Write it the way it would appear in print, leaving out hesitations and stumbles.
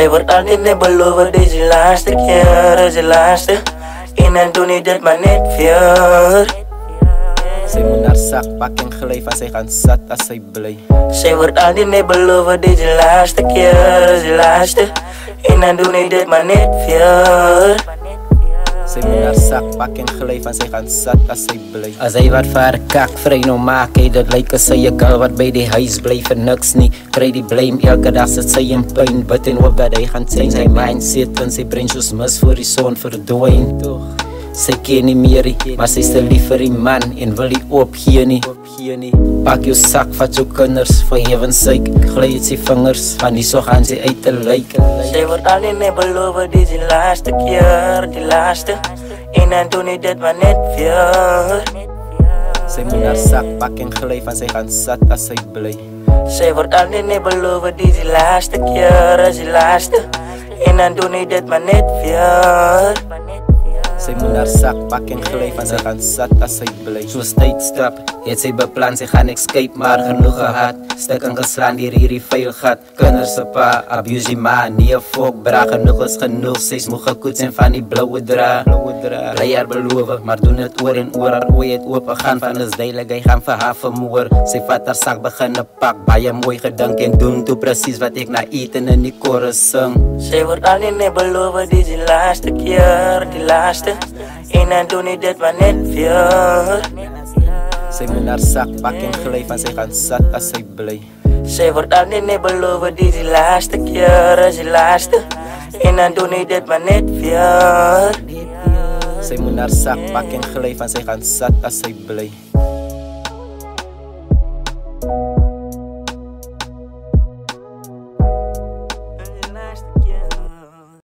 Zij wordt altijd net beloven, deze laatste keer is de laatste. En dan doe ik dit maar net weer. Zij moet naar zak pakken geleef en zij gaan zat als zij blij. Zij wordt altijd net beloven, deze laatste keer is de laatste. En dan doe ik dit maar net weer. Zij moet naar zak pakken geleef en zij gaan zat als zij blij. Als hij wat voor kak vrij nou maak, hij dat lijkt als zij gal wat bij die huis blijft en niks niet. Krijg die blame elke dag zit zij in pijn, but in hoop dat hij gaan zijn. Zijn mindset en zijn brain zoals mis voor die zoon verdwijnt toch. Zij ken niet meer, maar zij is te liever die man en wil die opgee nie. Pak jou zak, vat jou kinders, voor heaven's sake. Glijd zijn vingers, van die zo gaan zij uit te lijken. Zij wordt alleen net beloven, dit is de laatste keer, die laatste. En dan doe ik dit maar net weer. Zij moet naar zak pakken geleef en zij gaan zat als zij blij. Zij wordt alleen net beloven, dit is de laatste keer, is de laatste. En dan doe ik dit maar net weer. Zij moet naar zak pakken geleef en zij gaan zat als zij blij. Zoals tijdstap, het zij beplan, zij gaan escape, maar genoeg gehad. Stukken geslaan, die vuil gaat. Kinders op pa, abuse die ma, nie een volk bra. Genoeg is genoeg, zij is moe gekoet zijn van die blauwe dra. Bly haar beloven, maar doen het oor en oor. Haar ooi het open gaan van is duidelijk, hy gaan vir haar vermoor. Zij vat haar zak, beginnen pak, baie mooi gedink en doen toe precies wat ik na eten in die chorus sing. Zij wordt alleen net beloven, dit is de laatste keer, die laatste. En dan doe ik dit maar net weer. Zij moet naar zak pakken geleef en zij gaan zat als zij blij. Zij wordt alleen net beloven, dit is de laatste keer, is de laatste. En dan doe ik dit maar net weer. Zij moet naar zak pakken geleef en zij gaan zat als zij blij.